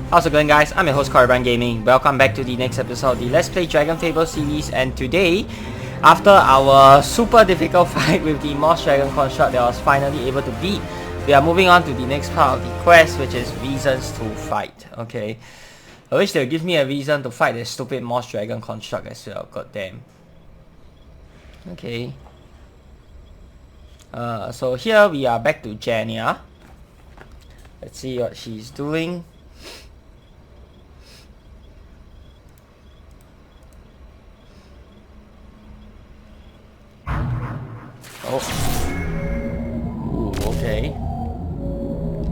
How's it going, guys? I'm your host Korriban Gaming. Welcome back to the next episode of the Let's Play DragonFable series, and today, after our super difficult fight with the Moss Dragon construct that I was finally able to beat, we are moving on to the next part of the quest, which is reasons to fight. Okay, I wish they would give me a reason to fight this stupid Moss Dragon construct as well. God damn. Okay. So here we are back to Jania. Let's see what she's doing. Oh. Ooh, okay.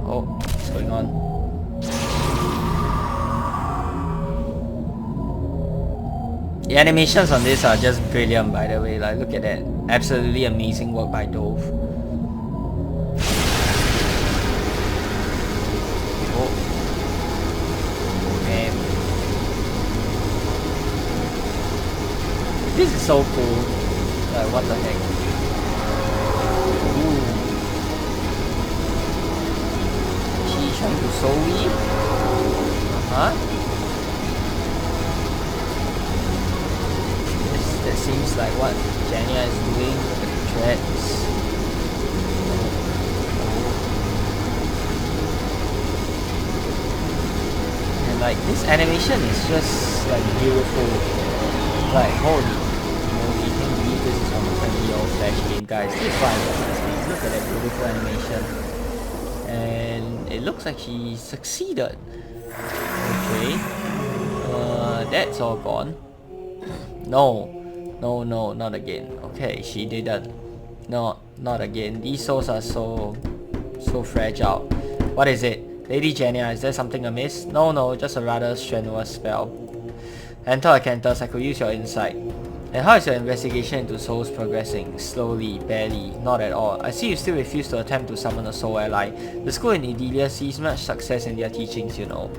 Oh, what's going on? The animations on this are just brilliant, by the way. Like, look at that. Absolutely amazing work by Dove. Oh. Man. This is so cool. Like, what the heck? Ooh. She's trying to soul weave? That seems like what Jania is doing. Look at the threads. And like, this animation is just like beautiful. Like, holy. You can believe this is from a 20-year-old Flash game, guys. This is why I love this game. Look at that beautiful animation. And it looks like she succeeded. Okay. That's all gone. No, not again. Okay, she didn't. No, not again. These souls are so fragile. What is it? Lady Jania, is there something amiss? No, just a rather strenuous spell. Enter Acanthus, I could use your insight. And how is your investigation into souls progressing? Slowly, barely, not at all. I see you still refuse to attempt to summon a soul ally. The school in Idilia sees much success in their teachings, you know.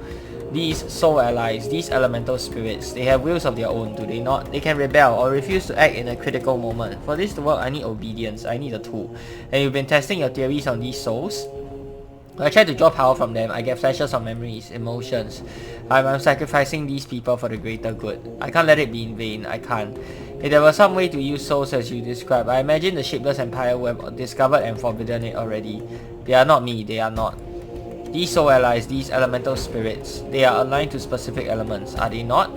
These soul allies, these elemental spirits, they have wills of their own, do they not? They can rebel or refuse to act in a critical moment. For this to work, I need obedience, I need a tool. And you've been testing your theories on these souls? When I try to draw power from them, I get flashes of memories, emotions. I'm sacrificing these people for the greater good. I can't let it be in vain, I can't. If there was some way to use souls as you describe, I imagine the Shapeless Empire would have discovered and forbidden it already. They are not me, they are not. These soul allies, these elemental spirits, they are aligned to specific elements, are they not?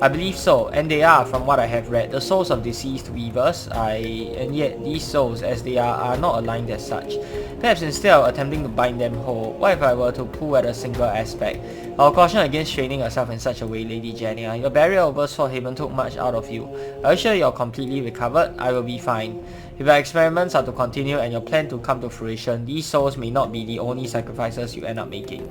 I believe so, and they are, from what I have read, the souls of deceased weavers. And yet these souls, as they are not aligned as such. Perhaps instead of attempting to bind them whole, what if I were to pull at a single aspect? I will caution against straining yourself in such a way, Lady Jania. Your barrier over Sword Haven took much out of you. Are you sure you're completely recovered? I will be fine. If your experiments are to continue and your plan to come to fruition, these souls may not be the only sacrifices you end up making.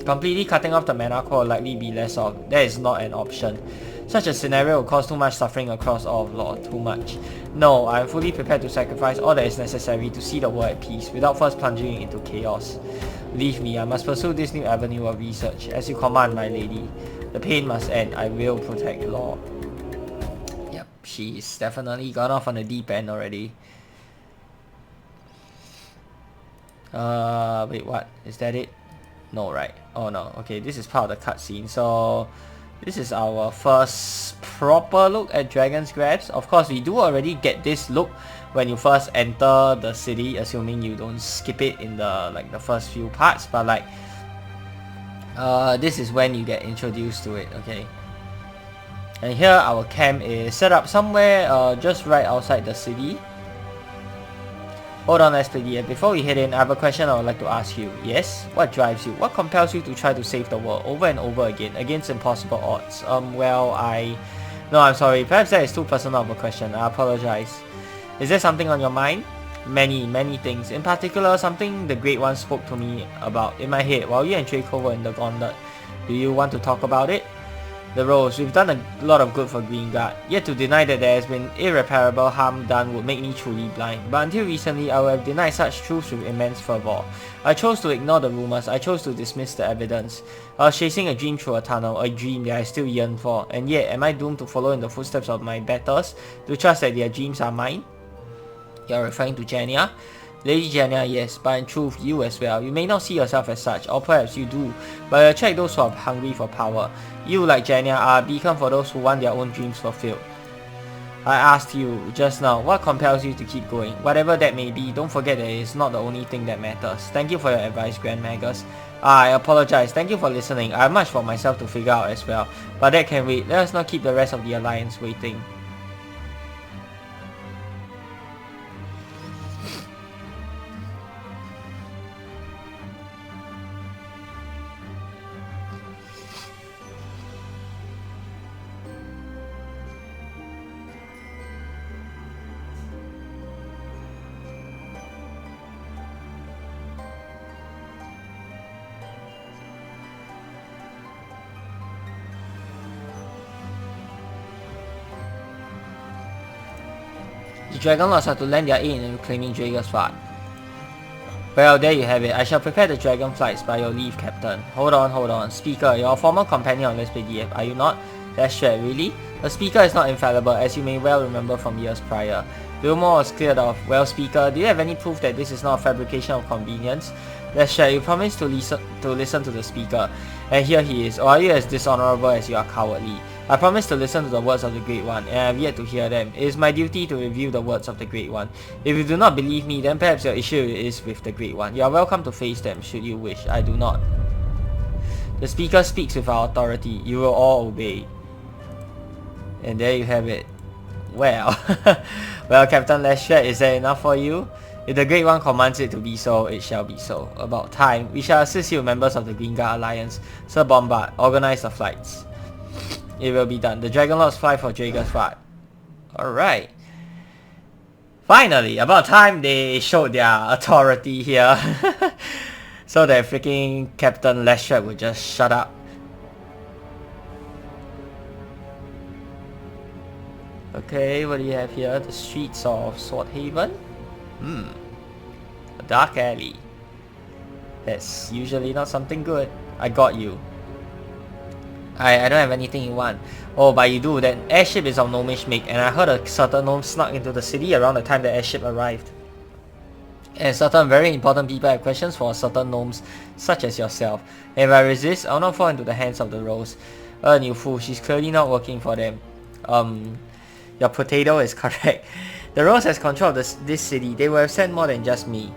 Completely cutting off the mana core will likely be less of. That is not an option. Such a scenario will cause too much suffering across all of lore. Too much. No, I am fully prepared to sacrifice all that is necessary to see the world at peace, without first plunging into chaos. Leave me, I must pursue this new avenue of research. As you command, my lady. The pain must end. I will protect lore. Yep, she's definitely gone off on the deep end already. Wait, what? Is that it? No, right? Oh no, okay, this is part of the cutscene. So this is our first proper look at Dragon's Grabs. Of course, we do already get this look when you first enter the city, assuming you don't skip it in the first few parts. But like, this is when you get introduced to it. Okay, and here our camp is set up somewhere just right outside the city. Hold on, SPD. Before we head in, I have a question I would like to ask you. Yes? What drives you? What compels you to try to save the world over and over again against impossible odds? No, I'm sorry. Perhaps that is too personal of a question. I apologize. Is there something on your mind? Many things. In particular, something the Great One spoke to me about in my head while you and Draco were in the gauntlet. Do you want to talk about it? The Rose, we've done a lot of good for Greenguard, yet to deny that there has been irreparable harm done would make me truly blind. But until recently, I would have denied such truths with immense fervor. I chose to ignore the rumors, I chose to dismiss the evidence. I was chasing a dream through a tunnel, a dream that I still yearn for, and yet am I doomed to follow in the footsteps of my betters, to trust that their dreams are mine? You're referring to Jania? Lady Jenna, yes, but in truth, you as well. You may not see yourself as such, or perhaps you do, but you attract those who are hungry for power. You, like Jenna, are a beacon for those who want their own dreams fulfilled. I asked you just now, what compels you to keep going? Whatever that may be, don't forget that it is not the only thing that matters. Thank you for your advice, Grand Magus. I apologize, thank you for listening. I have much for myself to figure out as well, but that can wait. Let us not keep the rest of the Alliance waiting. The Dragon Lords are to lend their aid in reclaiming Dragonfart. Well, there you have it. I shall prepare the Dragon Flights by your leave, Captain. Hold on. Speaker, you're a former companion on Lestrad, are you not? Lestrad, really? A Speaker is not infallible, as you may well remember from years prior. Wilmore was cleared off. Well, Speaker, do you have any proof that this is not a fabrication of convenience? Lestrad, you promised to listen to the Speaker, and here he is. Or are you as dishonorable as you are cowardly? I promised to listen to the words of the Great One, and I have yet to hear them. It is my duty to review the words of the Great One. If you do not believe me, then perhaps your issue is with the Great One. You are welcome to face them, should you wish. I do not. The Speaker speaks with our authority. You will all obey. And there you have it. Well, well, Captain Lestrad, is that enough for you? If the Great One commands it to be so, it shall be so. About time, we shall assist you members of the Green Guard Alliance. Sir Bombard, organize the flights. It will be done. The Dragon Lords fly for Dragonfart. Alright. Finally, about time they showed their authority here. So that freaking Captain Lestrad would just shut up. Okay, what do you have here? The streets of Swordhaven? A dark alley. That's usually not something good. I got you. I don't have anything you want. Oh, but you do. That airship is of gnomish make, and I heard a certain gnome snuck into the city around the time the airship arrived. And certain very important people have questions for certain gnomes, such as yourself. And if I resist, I'll not fall into the hands of the Rose. You fool, she's clearly not working for them. Your potato is correct. The Rose has control of this city. They will have sent more than just me.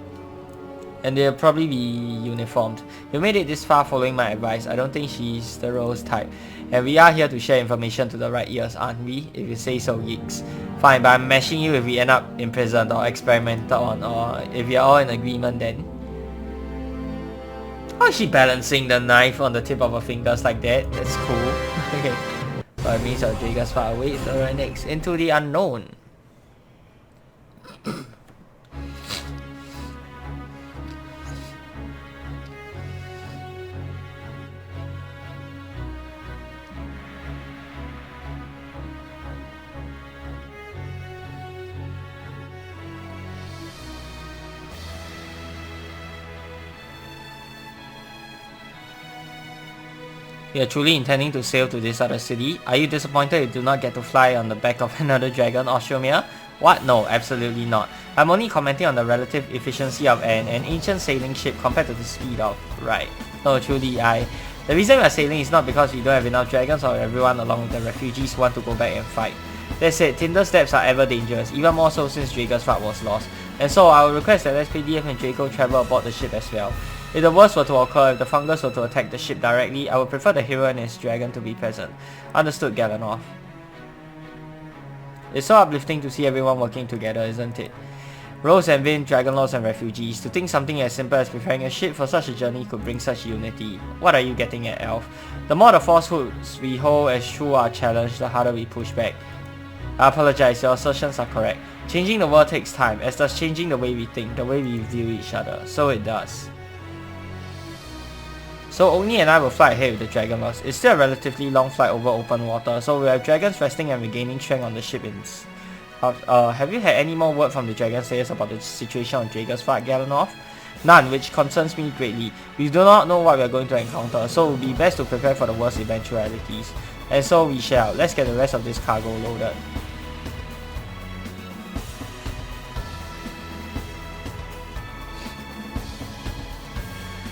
And they'll probably be uniformed. You made it this far following my advice. I don't think she's the Rose type. And we are here to share information to the right ears, aren't we? If you say so, geeks. Fine, but I'm mashing you if we end up imprisoned or experimented on, or if we are all in agreement then. How is she balancing the knife on the tip of her fingers like that? That's cool. Okay. So it means our Dragonfart awaits right next. Into the unknown. You are truly intending to sail to this other city? Are you disappointed you do not get to fly on the back of another dragon, Austromir? What? No, absolutely not. I'm only commenting on the relative efficiency of an ancient sailing ship compared to the speed of... Right. No, truly, The reason we are sailing is not because we don't have enough dragons or everyone along with the refugees want to go back and fight. That said, Tinder's depths are ever dangerous, even more so since Dragonfart was lost. And so I will request that SPDF and Draco travel aboard the ship as well. If the worst were to occur, if the fungus were to attack the ship directly, I would prefer the hero and his dragon to be present. Understood, Galanov. It's so uplifting to see everyone working together, isn't it? Rose and Vin, Dragonlords and refugees. To think something as simple as preparing a ship for such a journey could bring such unity. What are you getting at, Elf? The more the falsehoods we hold as true are challenged, the harder we push back. I apologize, your assertions are correct. Changing the world takes time, as does changing the way we think, the way we view each other. So it does. So Ogni and I will fly ahead with the Dragonlords. It's still a relatively long flight over open water, so we'll have dragons resting and regaining strength on the ship in... have you had any more word from the Dragon Slayers about the situation on Dragonfart, Galanov? None, which concerns me greatly. We do not know what we are going to encounter, so it would be best to prepare for the worst eventualities. And so we shall. Let's get the rest of this cargo loaded.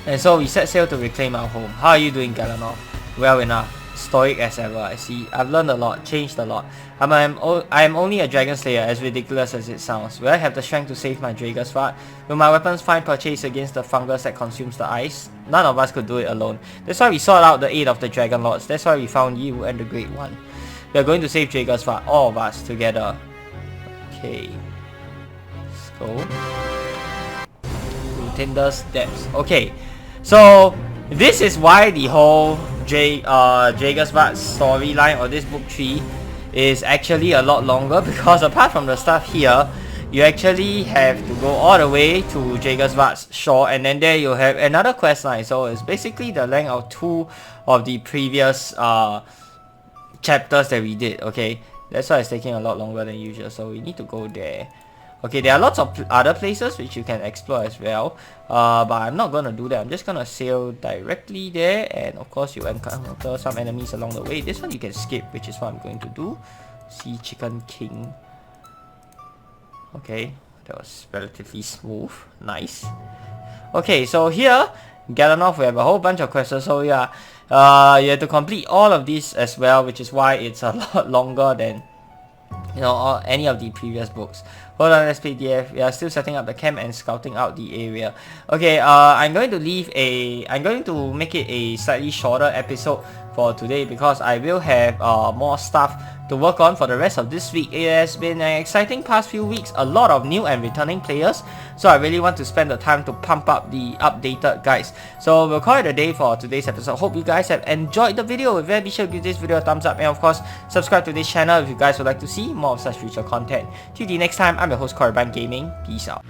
And so we set sail to reclaim our home. How are you doing, Galanov? Well enough. Stoic as ever, I see. I've learned a lot, changed a lot. I am only a dragon slayer, as ridiculous as it sounds. Will I have the strength to save my Dragonfable? Will my weapons find purchase against the fungus that consumes the ice? None of us could do it alone. That's why we sought out the aid of the Dragon Lords. That's why we found you and the Great One. We are going to save Dragonfable, all of us, together. Okay. Let's go. To Tinder's Depths. Okay. So, this is why the whole Dragonfable storyline or this book 3 is actually a lot longer, because apart from the stuff here, you actually have to go all the way to Dragonfable's shore, and then there you have another quest line. So it's basically the length of 2 of the previous chapters that we did. Okay, that's why it's taking a lot longer than usual, so we need to go there. Okay, there are lots of other places which you can explore as well, but I'm not gonna do that. I'm just gonna sail directly there, and of course you encounter some enemies along the way. This one you can skip, which is what I'm going to do. Sea Chicken King. Okay, that was relatively smooth. Nice. Okay, so here, Galanov, we have a whole bunch of quests, so yeah, you have to complete all of these as well, which is why it's a lot longer than, you know, any of the previous books. Hold on, let's play DF. We are still setting up the camp and scouting out the area. Okay, I'm going to make it a slightly shorter episode for today, because I will have more stuff to work on for the rest of this week. It has been an exciting past few weeks, a lot of new and returning players, so I really want to spend the time to pump up the updated guides. So we'll call it a day for today's episode. Hope you guys have enjoyed the video. If you have, be sure to give this video a thumbs up, and of course subscribe to this channel if you guys would like to see more of such future content. Till the next time, I'm your host Korriban Gaming. Peace out.